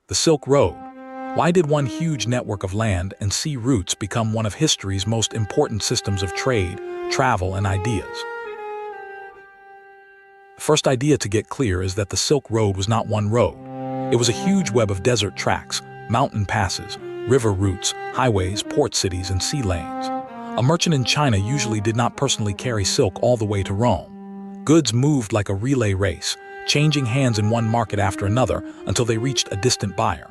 The Silk Road. Why did one huge network of land and sea routes become one of history's most important systems of trade, travel, and ideas? The first idea to get clear is that the Silk Road was not one road. It was a huge web of desert tracks, mountain passes, river routes, highways, port cities, and sea lanes. A merchant in China usually did not personally carry silk all the way to Rome. Goods moved like a relay race, changing hands in one market after another until they reached a distant buyer.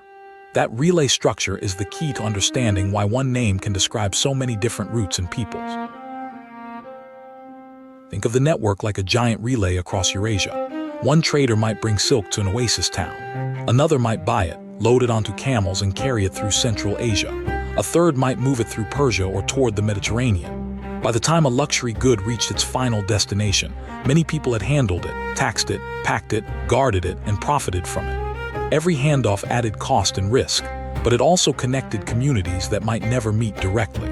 That relay structure is the key to understanding why one name can describe so many different routes and peoples. Think of the network like a giant relay across Eurasia. One trader might bring silk to an oasis town. Another might buy it, load it onto camels, and carry it through Central Asia. A third might move it through Persia or toward the Mediterranean. By the time a luxury good reached its final destination, many people had handled it, taxed it, packed it, guarded it, and profited from it. Every handoff added cost and risk, but it also connected communities that might never meet directly.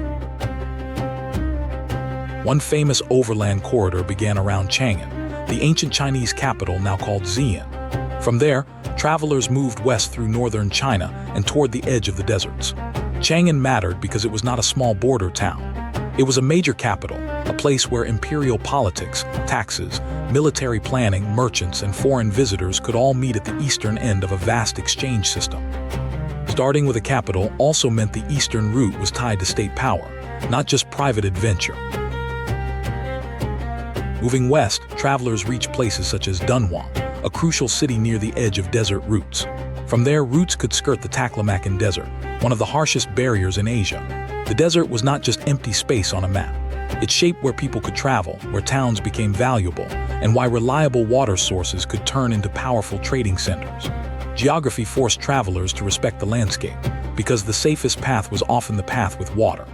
One famous overland corridor began around Chang'an, the ancient Chinese capital now called Xi'an. From there, travelers moved west through northern China and toward the edge of the deserts. Chang'an mattered because it was not a small border town. It was a major capital, a place where imperial politics, taxes, military planning, merchants, and foreign visitors could all meet at the eastern end of a vast exchange system. Starting with a capital also meant the eastern route was tied to state power, not just private adventure. Moving west, travelers reached places such as Dunhuang, a crucial city near the edge of desert routes. From there, routes could skirt the Taklamakan Desert, one of the harshest barriers in Asia. The desert was not just empty space on a map. It shaped where people could travel, where towns became valuable, and why reliable water sources could turn into powerful trading centers. Geography forced travelers to respect the landscape, because the safest path was often the path with water.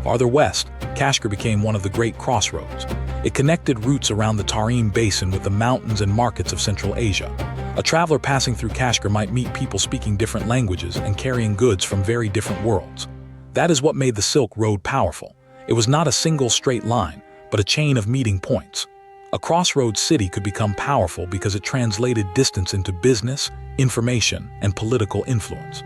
Farther west, Kashgar became one of the great crossroads. It connected routes around the Tarim Basin with the mountains and markets of Central Asia. A traveler passing through Kashgar might meet people speaking different languages and carrying goods from very different worlds. That is what made the Silk Road powerful. It was not a single straight line, but a chain of meeting points. A crossroads city could become powerful because it translated distance into business, information, and political influence.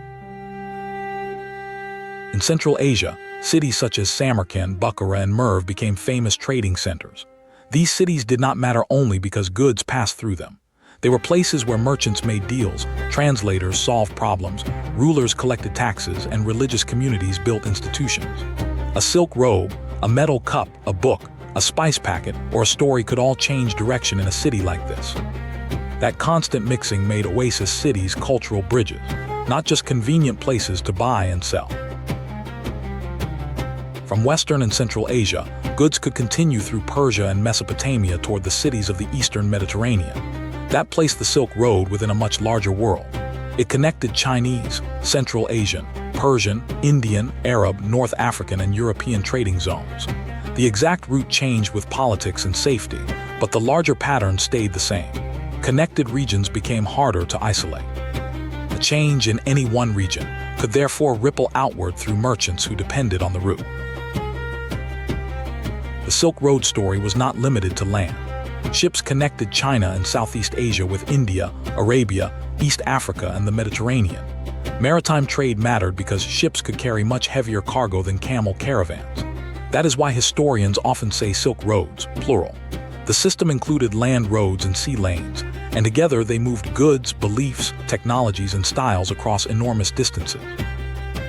In Central Asia, cities such as Samarkand, Bukhara, and Merv became famous trading centers. These cities did not matter only because goods passed through them. They were places where merchants made deals, translators solved problems, rulers collected taxes, and religious communities built institutions. A silk robe, a metal cup, a book, a spice packet, or a story could all change direction in a city like this. That constant mixing made oasis cities cultural bridges, not just convenient places to buy and sell. From Western and Central Asia, goods could continue through Persia and Mesopotamia toward the cities of the Eastern Mediterranean. That placed the Silk Road within a much larger world. It connected Chinese, Central Asian, Persian, Indian, Arab, North African, and European trading zones. The exact route changed with politics and safety, but the larger pattern stayed the same. Connected regions became harder to isolate. A change in any one region could therefore ripple outward through merchants who depended on the route. The Silk Road story was not limited to land. Ships connected China and Southeast Asia with India, Arabia, East Africa, and the Mediterranean. Maritime trade mattered because ships could carry much heavier cargo than camel caravans. That is why historians often say Silk Roads, plural. The system included land roads and sea lanes, and together they moved goods, beliefs, technologies, and styles across enormous distances.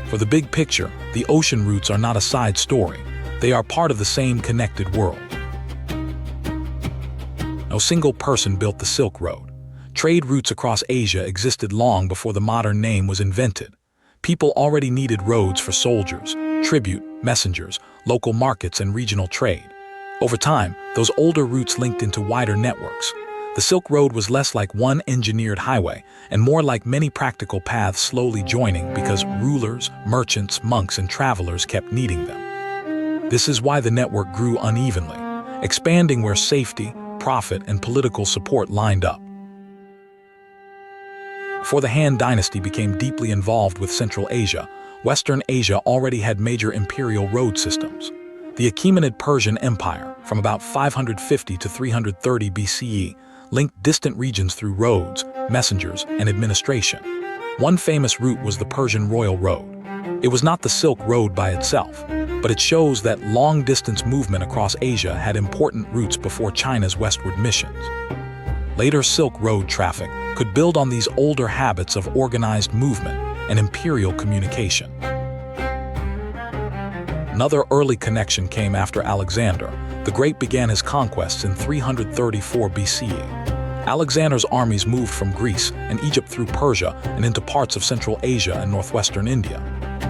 For the big picture, the ocean routes are not a side story. They are part of the same connected world. No single person built the Silk Road. Trade routes across Asia existed long before the modern name was invented. People already needed roads for soldiers, tribute, messengers, local markets, and regional trade. Over time, those older routes linked into wider networks. The Silk Road was less like one engineered highway and more like many practical paths slowly joining because rulers, merchants, monks, and travelers kept needing them. This is why the network grew unevenly, expanding where safety, profit, and political support lined up. Before the Han Dynasty became deeply involved with Central Asia, Western Asia already had major imperial road systems. The Achaemenid Persian Empire, from about 550 to 330 BCE, linked distant regions through roads, messengers, and administration. One famous route was the Persian Royal Road. It was not the Silk Road by itself, but it shows that long-distance movement across Asia had important routes before China's westward missions. Later Silk Road traffic could build on these older habits of organized movement and imperial communication. Another early connection came after Alexander the Great began his conquests in 334 BCE. Alexander's armies moved from Greece and Egypt through Persia and into parts of Central Asia and northwestern India.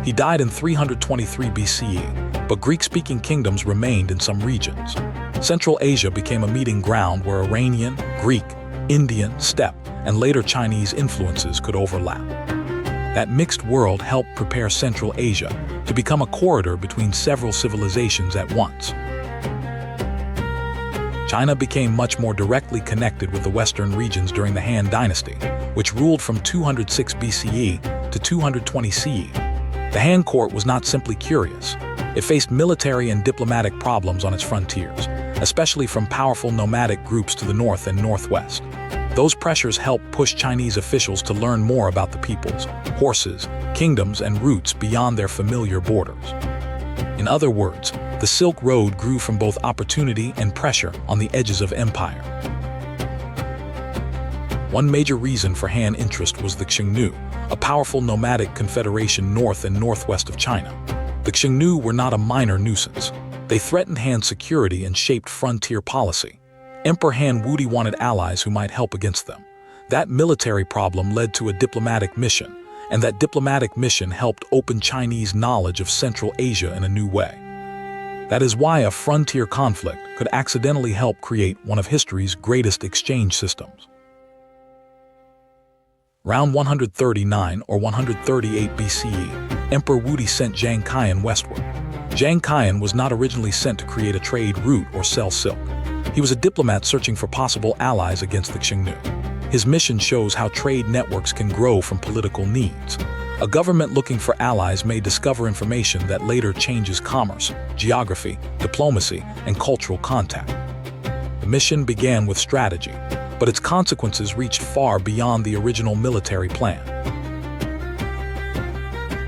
He died in 323 BCE, but Greek-speaking kingdoms remained in some regions. Central Asia became a meeting ground where Iranian, Greek, Indian, steppe, and later Chinese influences could overlap. That mixed world helped prepare Central Asia to become a corridor between several civilizations at once. China became much more directly connected with the western regions during the Han Dynasty, which ruled from 206 BCE to 220 CE. The Han court was not simply curious. It faced military and diplomatic problems on its frontiers, especially from powerful nomadic groups to the north and northwest. Those pressures helped push Chinese officials to learn more about the peoples, horses, kingdoms, and routes beyond their familiar borders. In other words, the Silk Road grew from both opportunity and pressure on the edges of empire. One major reason for Han interest was the Xiongnu, a powerful nomadic confederation north and northwest of China. The Xiongnu were not a minor nuisance. They threatened Han's security and shaped frontier policy. Emperor Han Wudi wanted allies who might help against them. That military problem led to a diplomatic mission, and that diplomatic mission helped open Chinese knowledge of Central Asia in a new way. That is why a frontier conflict could accidentally help create one of history's greatest exchange systems. Around 139 or 138 BCE, Emperor Wudi sent Zhang Qian westward. Zhang Qian was not originally sent to create a trade route or sell silk. He was a diplomat searching for possible allies against the Xiongnu. His mission shows how trade networks can grow from political needs. A government looking for allies may discover information that later changes commerce, geography, diplomacy, and cultural contact. The mission began with strategy, but its consequences reached far beyond the original military plan.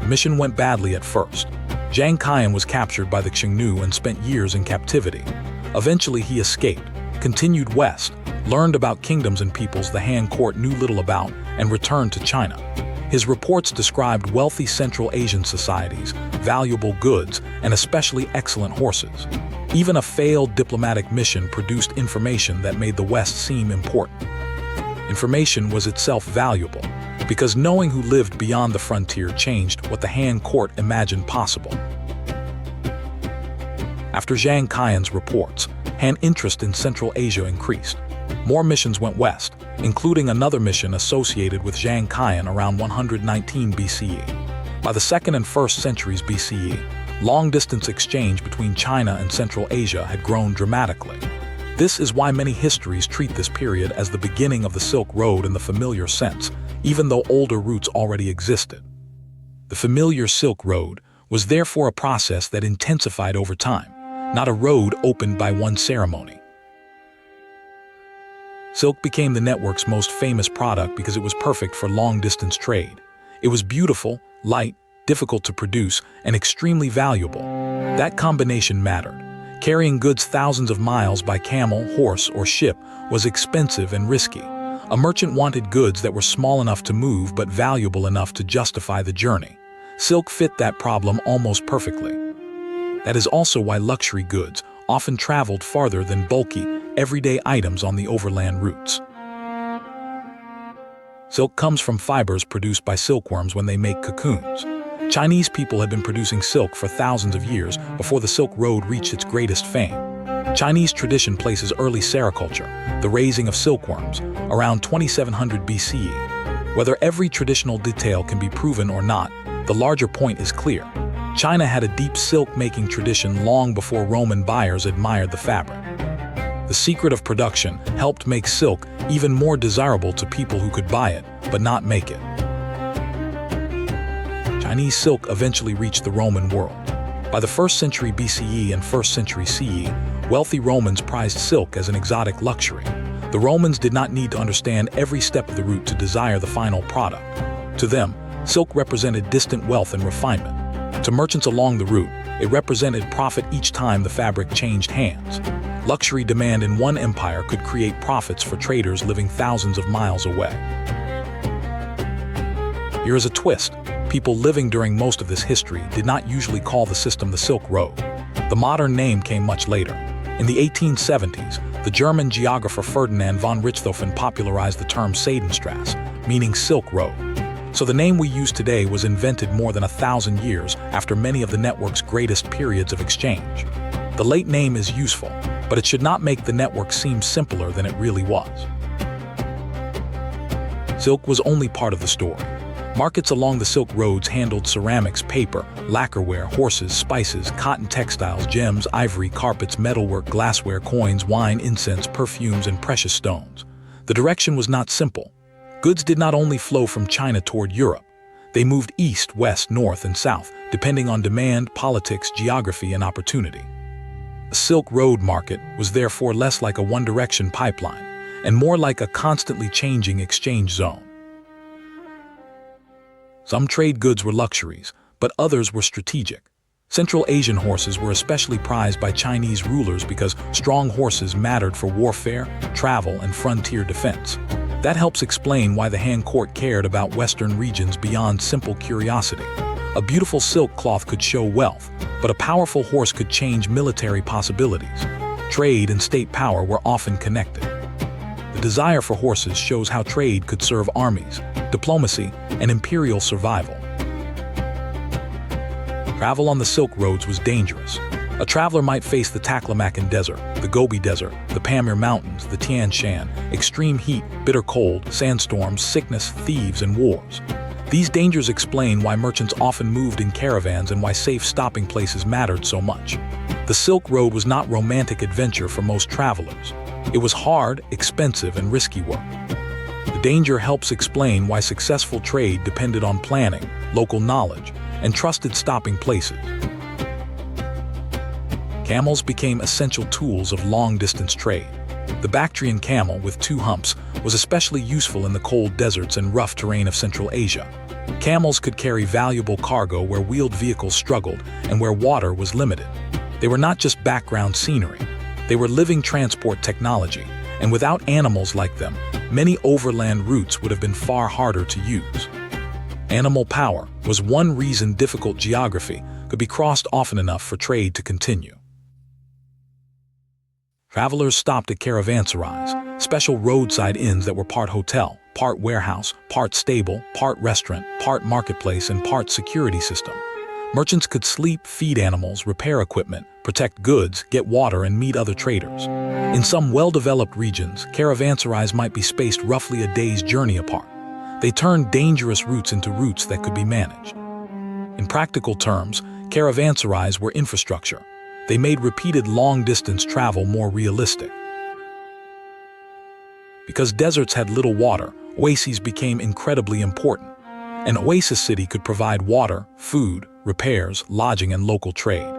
The mission went badly at first. Zhang Qian was captured by the Xiongnu and spent years in captivity. Eventually he escaped, continued west, learned about kingdoms and peoples the Han court knew little about, and returned to China. His reports described wealthy Central Asian societies, valuable goods, and especially excellent horses. Even a failed diplomatic mission produced information that made the West seem important. Information was itself valuable, because knowing who lived beyond the frontier changed what the Han court imagined possible. After Zhang Qian's reports, Han interest in Central Asia increased. More missions went west, including another mission associated with Zhang Qian around 119 BCE. By the 2nd and 1st centuries BCE, long-distance exchange between China and Central Asia had grown dramatically. This is why many histories treat this period as the beginning of the Silk Road in the familiar sense, even though older routes already existed. The familiar Silk Road was therefore a process that intensified over time, not a road opened by one ceremony. Silk became the network's most famous product because it was perfect for long-distance trade. It was beautiful, light, difficult to produce, and extremely valuable. That combination mattered. Carrying goods thousands of miles by camel, horse, or ship was expensive and risky. A merchant wanted goods that were small enough to move but valuable enough to justify the journey. Silk fit that problem almost perfectly. That is also why luxury goods often traveled farther than bulky, everyday items on the overland routes. Silk comes from fibers produced by silkworms when they make cocoons. Chinese people had been producing silk for thousands of years before the Silk Road reached its greatest fame. Chinese tradition places early sericulture, the raising of silkworms, around 2700 BCE. Whether every traditional detail can be proven or not, the larger point is clear. China had a deep silk-making tradition long before Roman buyers admired the fabric. The secret of production helped make silk even more desirable to people who could buy it, but not make it. Chinese silk eventually reached the Roman world. By the 1st century BCE and 1st century CE, wealthy Romans prized silk as an exotic luxury. The Romans did not need to understand every step of the route to desire the final product. To them, silk represented distant wealth and refinement. To merchants along the route, it represented profit each time the fabric changed hands. Luxury demand in one empire could create profits for traders living thousands of miles away. Here is a twist. People living during most of this history did not usually call the system the Silk Road. The modern name came much later. In the 1870s, the German geographer Ferdinand von Richthofen popularized the term Seidenstraße, meaning Silk Road. So the name we use today was invented more than 1,000 years after many of the network's greatest periods of exchange. The late name is useful, but it should not make the network seem simpler than it really was. Silk was only part of the story. Markets along the Silk Roads handled ceramics, paper, lacquerware, horses, spices, cotton textiles, gems, ivory, carpets, metalwork, glassware, coins, wine, incense, perfumes, and precious stones. The direction was not simple. Goods did not only flow from China toward Europe. They moved east, west, north, and south, depending on demand, politics, geography, and opportunity. A Silk Road market was therefore less like a one-direction pipeline, and more like a constantly changing exchange zone. Some trade goods were luxuries, but others were strategic. Central Asian horses were especially prized by Chinese rulers because strong horses mattered for warfare, travel, and frontier defense. That helps explain why the Han court cared about Western regions beyond simple curiosity. A beautiful silk cloth could show wealth, but a powerful horse could change military possibilities. Trade and state power were often connected. The desire for horses shows how trade could serve armies, diplomacy, and imperial survival. Travel on the Silk Roads was dangerous. A traveler might face the Taklamakan Desert, the Gobi Desert, the Pamir Mountains, the Tian Shan, extreme heat, bitter cold, sandstorms, sickness, thieves, and wars. These dangers explain why merchants often moved in caravans and why safe stopping places mattered so much. The Silk Road was not romantic adventure for most travelers. It was hard, expensive, and risky work. The danger helps explain why successful trade depended on planning, local knowledge, and trusted stopping places. Camels became essential tools of long-distance trade. The Bactrian camel, with 2 humps, was especially useful in the cold deserts and rough terrain of Central Asia. Camels could carry valuable cargo where wheeled vehicles struggled and where water was limited. They were not just background scenery. They were living transport technology, and without animals like them, many overland routes would have been far harder to use. Animal power was one reason difficult geography could be crossed often enough for trade to continue. Travelers stopped at caravanserais, special roadside inns that were part hotel, part warehouse, part stable, part restaurant, part marketplace, and part security system. Merchants could sleep, feed animals, repair equipment, protect goods, get water, and meet other traders. In some well-developed regions, caravanserais might be spaced roughly a day's journey apart. They turned dangerous routes into routes that could be managed. In practical terms, caravanserais were infrastructure. They made repeated long-distance travel more realistic. Because deserts had little water, oases became incredibly important. An oasis city could provide water, food, repairs, lodging, and local trade.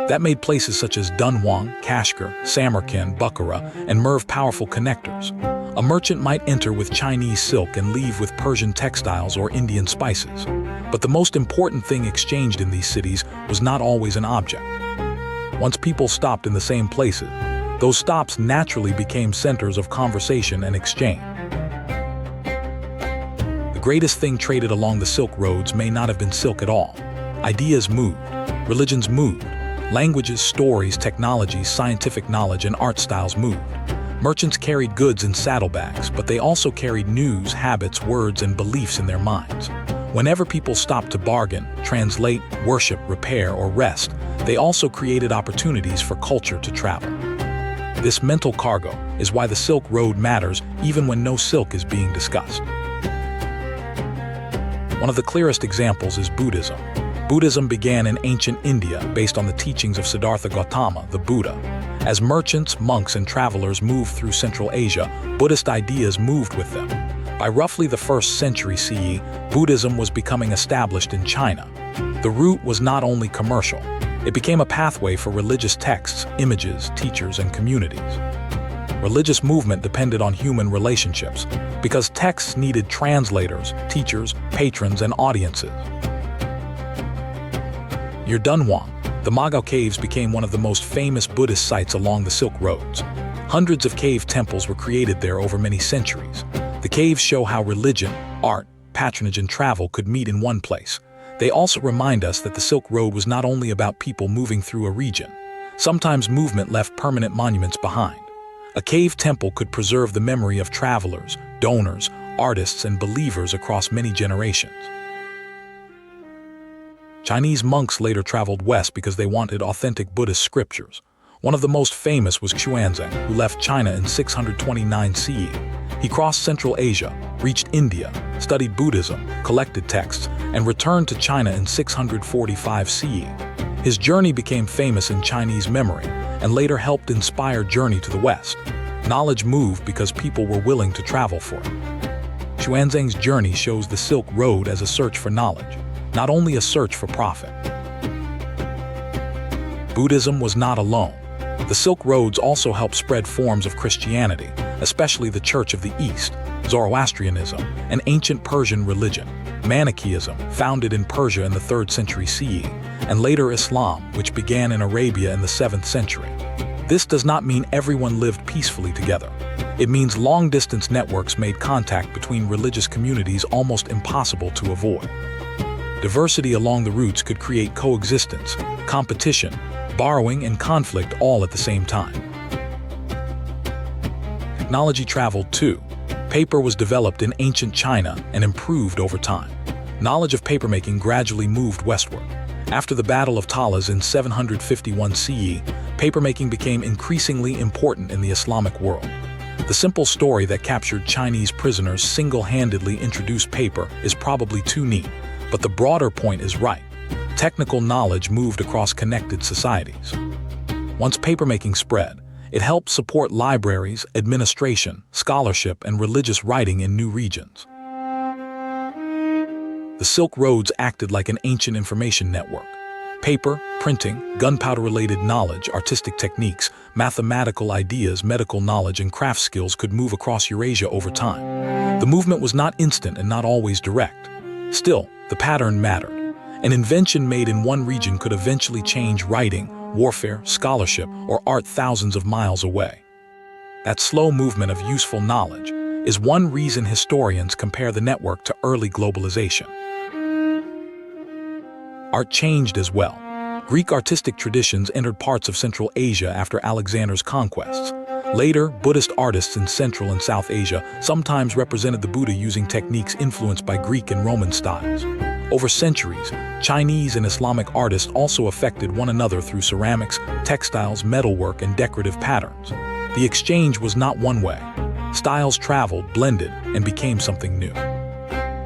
That made places such as Dunhuang, Kashgar, Samarkand, Bukhara, and Merv powerful connectors. A merchant might enter with Chinese silk and leave with Persian textiles or Indian spices. But the most important thing exchanged in these cities was not always an object. Once people stopped in the same places, those stops naturally became centers of conversation and exchange. The greatest thing traded along the Silk Roads may not have been silk at all. Ideas moved, religions moved, languages, stories, technologies, scientific knowledge, and art styles moved. Merchants carried goods in saddlebags, but they also carried news, habits, words, and beliefs in their minds. Whenever people stopped to bargain, translate, worship, repair, or rest, they also created opportunities for culture to travel. This mental cargo is why the Silk Road matters even when no silk is being discussed. One of the clearest examples is Buddhism. Buddhism began in ancient India based on the teachings of Siddhartha Gautama, the Buddha. As merchants, monks, and travelers moved through Central Asia, Buddhist ideas moved with them. By roughly the 1st century CE, Buddhism was becoming established in China. The route was not only commercial, it became a pathway for religious texts, images, teachers, and communities. Religious movement depended on human relationships, because texts needed translators, teachers, patrons, and audiences. Near Dunhuang, the Mogao Caves became one of the most famous Buddhist sites along the Silk Roads. Hundreds of cave temples were created there over many centuries. The caves show how religion, art, patronage, and travel could meet in one place. They also remind us that the Silk Road was not only about people moving through a region. Sometimes movement left permanent monuments behind. A cave temple could preserve the memory of travelers, donors, artists, and believers across many generations. Chinese monks later traveled west because they wanted authentic Buddhist scriptures. One of the most famous was Xuanzang, who left China in 629 CE. He crossed Central Asia, reached India, studied Buddhism, collected texts, and returned to China in 645 CE. His journey became famous in Chinese memory and later helped inspire journey to the West. Knowledge moved because people were willing to travel for it. Xuanzang's journey shows the Silk Road as a search for knowledge, not only a search for profit. Buddhism was not alone. The Silk Roads also helped spread forms of Christianity, especially the Church of the East, Zoroastrianism, an ancient Persian religion, Manichaeism, founded in Persia in the 3rd century CE, and later Islam, which began in Arabia in the 7th century. This does not mean everyone lived peacefully together. It means long-distance networks made contact between religious communities almost impossible to avoid. Diversity along the routes could create coexistence, competition, borrowing, and conflict all at the same time. Technology traveled too. Paper was developed in ancient China and improved over time. Knowledge of papermaking gradually moved westward. After the Battle of Talas in 751 CE, papermaking became increasingly important in the Islamic world. The simple story that captured Chinese prisoners single-handedly introduced paper is probably too neat, but the broader point is right. Technical knowledge moved across connected societies. Once papermaking spread, it helped support libraries, administration, scholarship, and religious writing in new regions. The Silk Roads acted like an ancient information network. Paper, printing, gunpowder-related knowledge, artistic techniques, mathematical ideas, medical knowledge, and craft skills could move across Eurasia over time. The movement was not instant and not always direct. Still, the pattern mattered. An invention made in one region could eventually change writing, warfare, scholarship, or art thousands of miles away. That slow movement of useful knowledge is one reason historians compare the network to early globalization. Art changed as well. Greek artistic traditions entered parts of Central Asia after Alexander's conquests. Later, Buddhist artists in Central and South Asia sometimes represented the Buddha using techniques influenced by Greek and Roman styles. Over centuries, Chinese and Islamic artists also affected one another through ceramics, textiles, metalwork, and decorative patterns. The exchange was not one way. Styles traveled, blended, and became something new.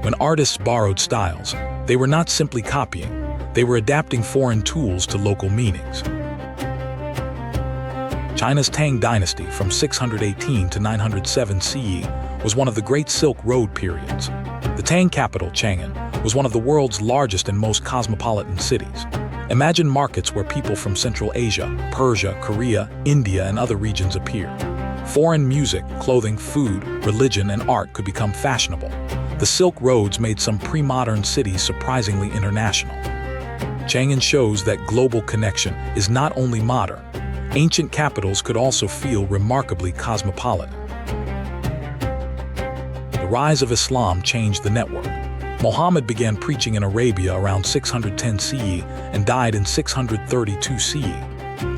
When artists borrowed styles, they were not simply copying, they were adapting foreign tools to local meanings. China's Tang dynasty from 618 to 907 CE was one of the Great Silk Road periods. The Tang capital, Chang'an, was one of the world's largest and most cosmopolitan cities. Imagine markets where people from Central Asia, Persia, Korea, India, and other regions appeared. Foreign music, clothing, food, religion, and art could become fashionable. The Silk Roads made some pre-modern cities surprisingly international. Chang'an shows that global connection is not only modern. Ancient capitals could also feel remarkably cosmopolitan. The rise of Islam changed the network. Muhammad began preaching in Arabia around 610 CE and died in 632 CE.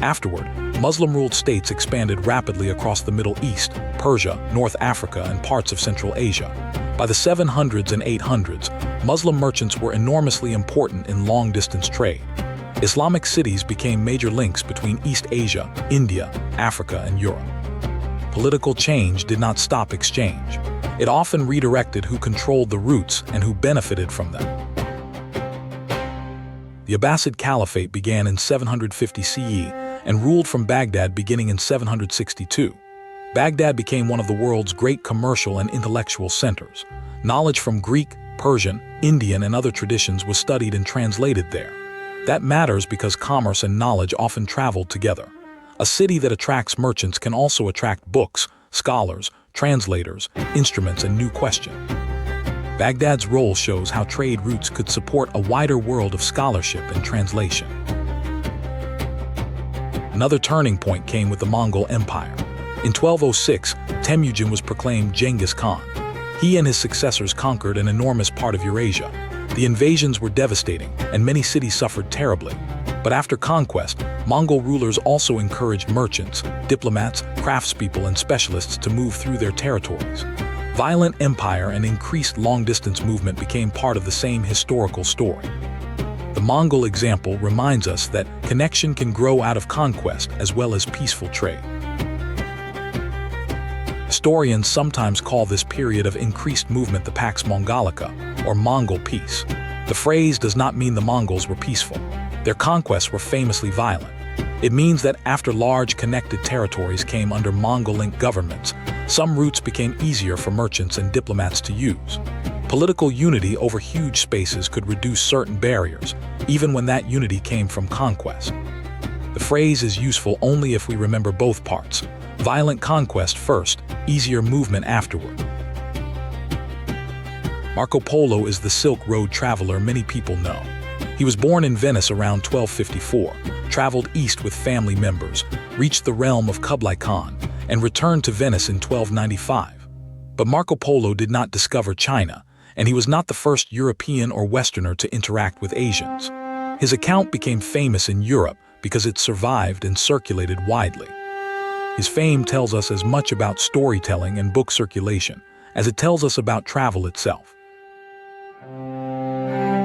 Afterward, Muslim-ruled states expanded rapidly across the Middle East, Persia, North Africa, and parts of Central Asia. By the 700s and 800s, Muslim merchants were enormously important in long-distance trade. Islamic cities became major links between East Asia, India, Africa, and Europe. Political change did not stop exchange. It often redirected who controlled the routes and who benefited from them. The Abbasid Caliphate began in 750 CE and ruled from Baghdad beginning in 762. Baghdad became one of the world's great commercial and intellectual centers. Knowledge from Greek, Persian, Indian, and other traditions was studied and translated there. That matters because commerce and knowledge often traveled together. A city that attracts merchants can also attract books, scholars, translators, instruments, and new questions. Baghdad's role shows how trade routes could support a wider world of scholarship and translation. Another turning point came with the Mongol Empire. In 1206, Temujin was proclaimed Genghis Khan. He and his successors conquered an enormous part of Eurasia. The invasions were devastating, and many cities suffered terribly. But after conquest, Mongol rulers also encouraged merchants, diplomats, craftspeople, and specialists to move through their territories. Violent empire and increased long-distance movement became part of the same historical story. The Mongol example reminds us that connection can grow out of conquest as well as peaceful trade. Historians sometimes call this period of increased movement the Pax Mongolica, or Mongol peace. The phrase does not mean the Mongols were peaceful. Their conquests were famously violent. It means that after large connected territories came under Mongol-linked governments, some routes became easier for merchants and diplomats to use. Political unity over huge spaces could reduce certain barriers, even when that unity came from conquest. The phrase is useful only if we remember both parts: violent conquest first, easier movement afterward. Marco Polo is the Silk Road traveler many people know. He was born in Venice around 1254, traveled east with family members, reached the realm of Kublai Khan, and returned to Venice in 1295. But Marco Polo did not discover China, and he was not the first European or Westerner to interact with Asians. His account became famous in Europe because it survived and circulated widely. His fame tells us as much about storytelling and book circulation as it tells us about travel itself.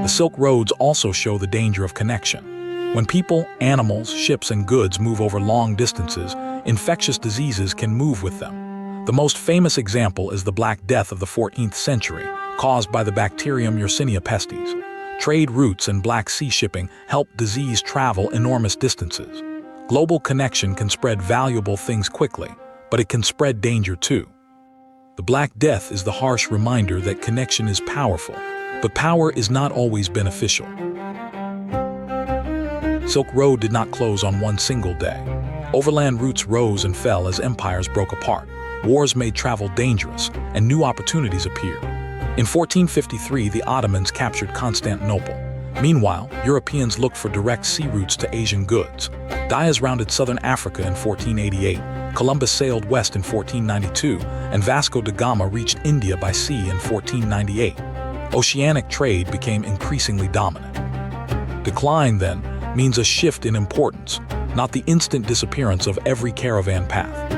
The Silk Roads also show the danger of connection. When people, animals, ships, and goods move over long distances, infectious diseases can move with them. The most famous example is the Black Death of the 14th century, caused by the bacterium Yersinia pestis. Trade routes and Black Sea shipping help disease travel enormous distances. Global connection can spread valuable things quickly, but it can spread danger too. The Black Death is the harsh reminder that connection is powerful, but power is not always beneficial. Silk Road did not close on one single day. Overland routes rose and fell as empires broke apart. Wars made travel dangerous, and new opportunities appeared. In 1453, the Ottomans captured Constantinople. Meanwhile, Europeans looked for direct sea routes to Asian goods. Diaz rounded southern Africa in 1488, Columbus sailed west in 1492, and Vasco da Gama reached India by sea in 1498. Oceanic trade became increasingly dominant. Decline, then, means a shift in importance, not the instant disappearance of every caravan path.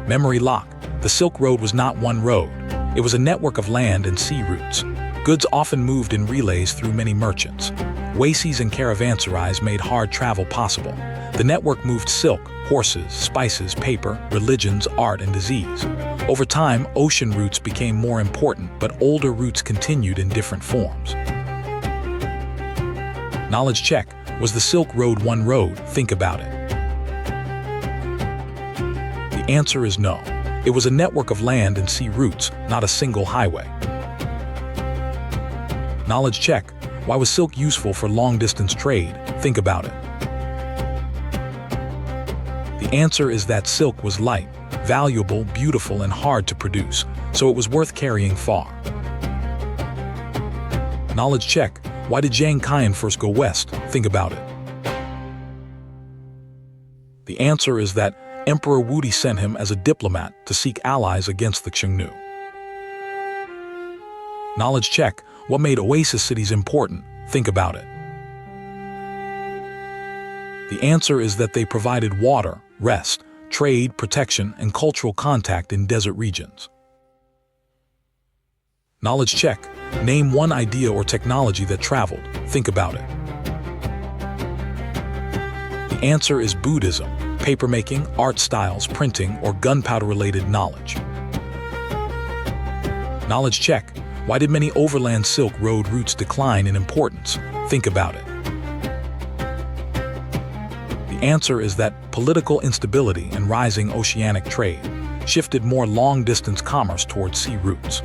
Memory lock: the Silk Road was not one road. It was a network of land and sea routes. Goods often moved in relays through many merchants. Waysees and caravanserais made hard travel possible. The network moved silk, horses, spices, paper, religions, art, and disease. Over time, ocean routes became more important, but older routes continued in different forms. Knowledge check: was the Silk Road one road? Think about it. The answer is no. It was a network of land and sea routes, not a single highway. Knowledge check: why was silk useful for long-distance trade? Think about it. The answer is that silk was light, valuable, beautiful, and hard to produce, so it was worth carrying far. Knowledge check: why did Zhang Qian first go west? Think about it. The answer is that Emperor Wudi sent him as a diplomat to seek allies against the Xiongnu. Knowledge check: what made oasis cities important? Think about it. The answer is that they provided water, rest, trade, protection, and cultural contact in desert regions. Knowledge check: name one idea or technology that traveled. Think about it. The answer is Buddhism, papermaking, art styles, printing, or gunpowder-related knowledge. Knowledge check: why did many overland Silk Road routes decline in importance? Think about it. The answer is that political instability and rising oceanic trade shifted more long-distance commerce towards sea routes.